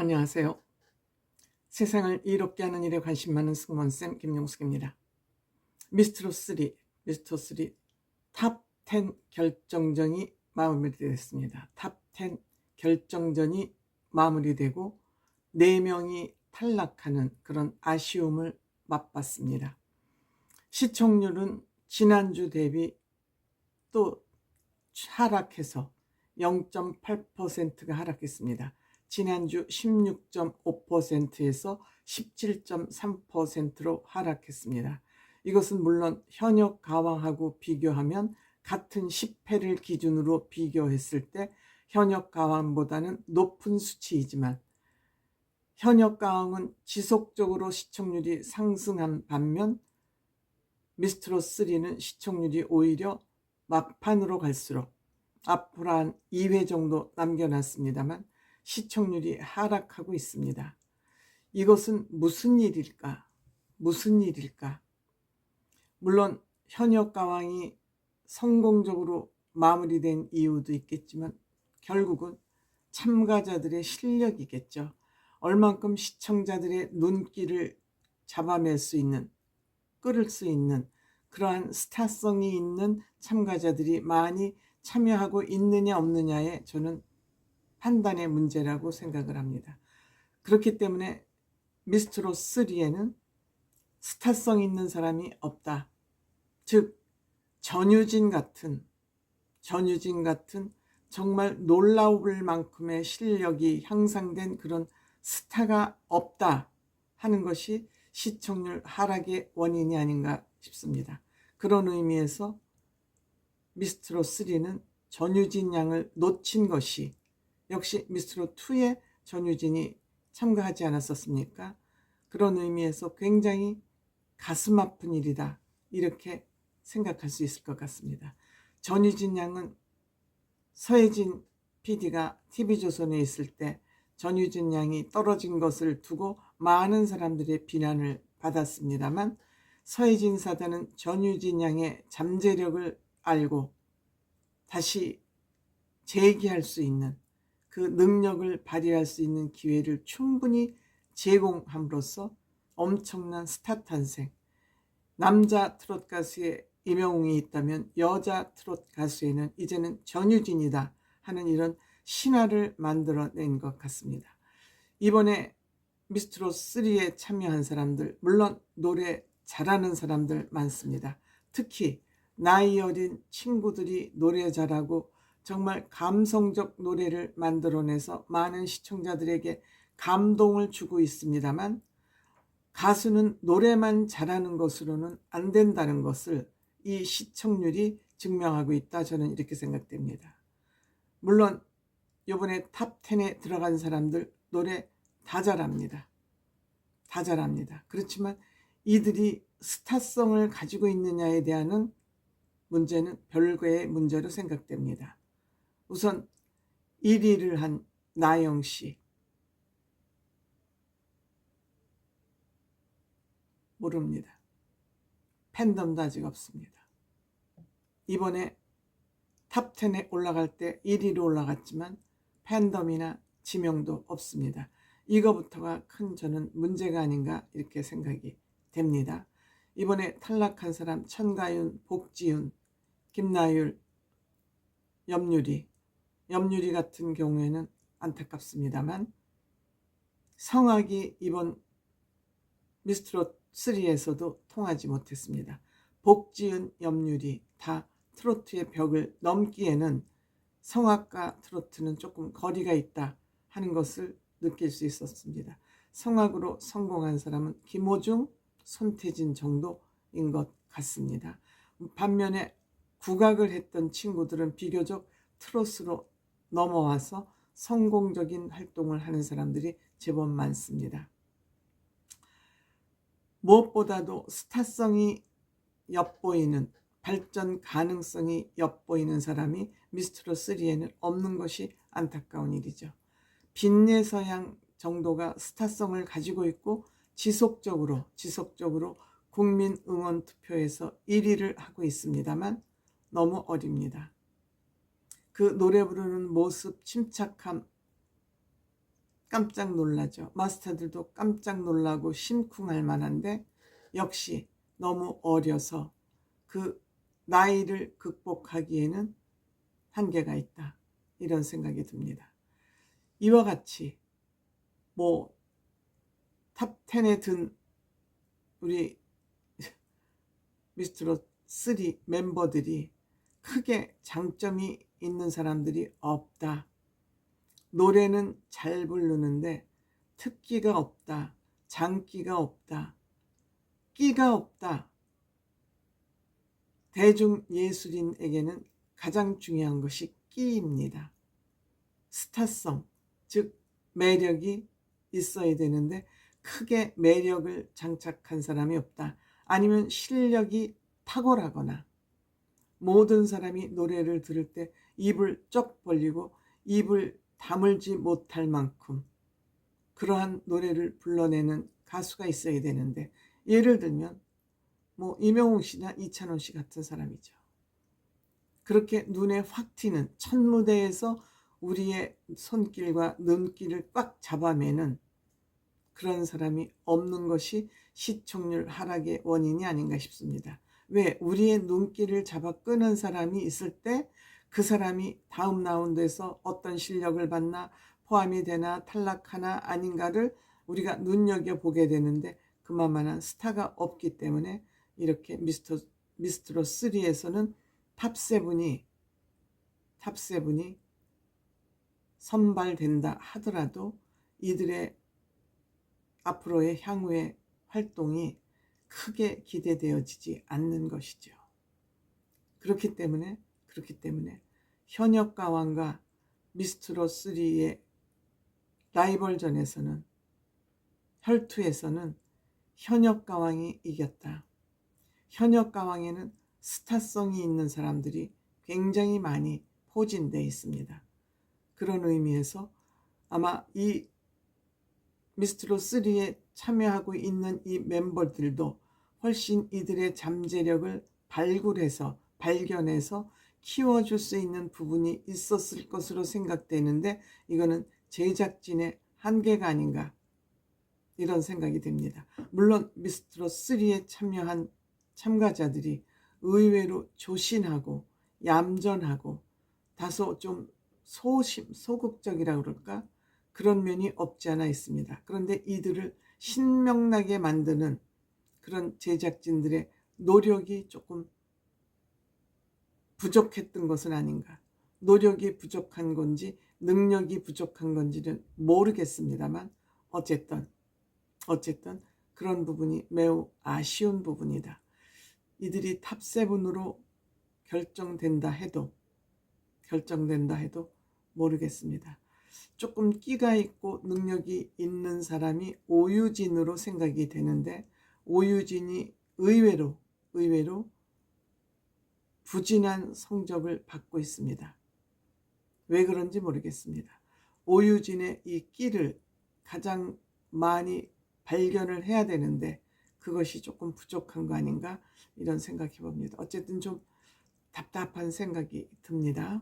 안녕하세요. 세상을 이롭게 하는 일에 관심 많은 승무원쌤 김용숙입니다. 미스터3 탑 10 결정전이 마무리됐습니다. 탑 10 결정전이 마무리되고 4명이 탈락하는 그런 아쉬움을 맛봤습니다. 시청률은 지난주 대비 또 하락해서 0.8%가 하락했습니다. 지난주 16.5%에서 17.3%로 하락했습니다. 이것은 물론 현역 가왕하고 비교하면 같은 10회를 기준으로 비교했을 때 현역 가왕보다는 높은 수치이지만 현역 가왕은 지속적으로 시청률이 상승한 반면 미스트롯3는 시청률이 오히려 막판으로 갈수록 앞으로 한 2회 정도 남겨놨습니다만 시청률이 하락하고 있습니다. 이것은 무슨 일일까? 물론 현역 가왕이 성공적으로 마무리된 이유도 있겠지만 결국은 참가자들의 실력이겠죠. 얼만큼 시청자들의 눈길을 잡아낼 수 있는, 끌을 수 있는 그러한 스타성이 있는 참가자들이 많이 참여하고 있느냐 없느냐에 저는 판단의 문제라고 생각을 합니다. 그렇기 때문에 미스트롯3에는 스타성 있는 사람이 없다. 즉 전유진 같은 정말 놀라울 만큼의 실력이 향상된 그런 스타가 없다 하는 것이 시청률 하락의 원인이 아닌가 싶습니다. 그런 의미에서 미스트롯3는 전유진 양을 놓친 것이 역시 미스트롯2에 전유진이 참가하지 않았었습니까? 그런 의미에서 굉장히 가슴 아픈 일이다 이렇게 생각할 수 있을 것 같습니다. 전유진 양은 서혜진 PD가 TV조선에 있을 때 전유진 양이 떨어진 것을 두고 많은 사람들의 비난을 받았습니다만 서혜진 사단은 전유진 양의 잠재력을 알고 다시 재기할 수 있는 그 능력을 발휘할 수 있는 기회를 충분히 제공함으로써 엄청난 스타 탄생, 남자 트롯 가수의 임영웅이 있다면 여자 트롯 가수에는 이제는 전유진이다 하는 이런 신화를 만들어낸 것 같습니다. 이번에 미스트롯3에 참여한 사람들, 물론 노래 잘하는 사람들 많습니다. 특히 나이 어린 친구들이 노래 잘하고 정말 감성적 노래를 만들어내서 많은 시청자들에게 감동을 주고 있습니다만 가수는 노래만 잘하는 것으로는 안 된다는 것을 이 시청률이 증명하고 있다. 저는 이렇게 생각됩니다. 물론 이번에 탑 10에 들어간 사람들 노래 다 잘합니다. 그렇지만 이들이 스타성을 가지고 있느냐에 대한 문제는 별거의 문제로 생각됩니다. 우선 1위를 한 나영씨 모릅니다. 팬덤도 아직 없습니다. 이번에 탑 10에 올라갈 때 1위로 올라갔지만 팬덤이나 지명도 없습니다. 이거부터가 큰 저는 문제가 아닌가 이렇게 생각이 됩니다. 이번에 탈락한 사람 천가윤, 복지윤, 김나율, 염유리 같은 경우에는 안타깝습니다만 성악이 이번 미스트롯3에서도 통하지 못했습니다. 복지은, 염유리 다 트로트의 벽을 넘기에는 성악과 트로트는 조금 거리가 있다 하는 것을 느낄 수 있었습니다. 성악으로 성공한 사람은 김호중, 손태진 정도인 것 같습니다. 반면에 국악을 했던 친구들은 비교적 트로트로 넘어와서 성공적인 활동을 하는 사람들이 제법 많습니다. 무엇보다도 스타성이 엿보이는, 발전 가능성이 엿보이는 사람이 미스트롯3에는 없는 것이 안타까운 일이죠. 빈내서양 정도가 스타성을 가지고 있고 지속적으로 국민 응원 투표에서 1위를 하고 있습니다만 너무 어립니다. 그 노래 부르는 모습, 침착함, 깜짝 놀라죠. 마스터들도 깜짝 놀라고 심쿵할 만한데 역시 너무 어려서 그 나이를 극복하기에는 한계가 있다. 이런 생각이 듭니다. 이와 같이 뭐 탑 10에 든 우리 미스트롯 3 멤버들이 크게 장점이 있는 사람들이 없다. 노래는 잘 부르는데 특기가 없다. 장기가 없다. 끼가 없다. 대중예술인에게는 가장 중요한 것이 끼입니다. 스타성, 즉 매력이 있어야 되는데 크게 매력을 장착한 사람이 없다. 아니면 실력이 탁월하거나 모든 사람이 노래를 들을 때 입을 쩍 벌리고 입을 다물지 못할 만큼 그러한 노래를 불러내는 가수가 있어야 되는데 예를 들면 뭐 임영웅 씨나 이찬원 씨 같은 사람이죠. 그렇게 눈에 확 튀는 첫 무대에서 우리의 손길과 눈길을 꽉 잡아매는 그런 사람이 없는 것이 시청률 하락의 원인이 아닌가 싶습니다. 왜? 우리의 눈길을 잡아 끄는 사람이 있을 때 그 사람이 다음 라운드에서 어떤 실력을 받나, 포함이 되나 탈락하나 아닌가를 우리가 눈여겨보게 되는데 그만한 스타가 없기 때문에 이렇게 미스트롯 3에서는 탑7이 선발된다 하더라도 이들의 앞으로의 향후의 활동이 크게 기대되어지지 않는 것이죠. 그렇기 때문에 현역가왕과 미스트롯 3의 라이벌전에서는 혈투에서는 현역가왕이 이겼다. 현역가왕에는 스타성이 있는 사람들이 굉장히 많이 포진되어 있습니다. 그런 의미에서 아마 이 미스트롯 3에 참여하고 있는 이 멤버들도 훨씬 이들의 잠재력을 발견해서 키워줄 수 있는 부분이 있었을 것으로 생각되는데 이거는 제작진의 한계가 아닌가 이런 생각이 듭니다. 물론 미스트롯 3에 참여한 참가자들이 의외로 조신하고 얌전하고 다소 좀 소극적이라 그럴까? 그런 면이 없지 않아 있습니다. 그런데 이들을 신명나게 만드는 그런 제작진들의 노력이 조금 부족했던 것은 아닌가. 노력이 부족한 건지 능력이 부족한 건지는 모르겠습니다만 어쨌든 그런 부분이 매우 아쉬운 부분이다. 이들이 탑7으로 결정된다 해도 모르겠습니다. 조금 끼가 있고 능력이 있는 사람이 오유진으로 생각이 되는데 오유진이 의외로 부진한 성적을 받고 있습니다. 왜 그런지 모르겠습니다. 오유진의 이 끼를 가장 많이 발견을 해야 되는데 그것이 조금 부족한 거 아닌가 이런 생각해 봅니다. 어쨌든 좀 답답한 생각이 듭니다.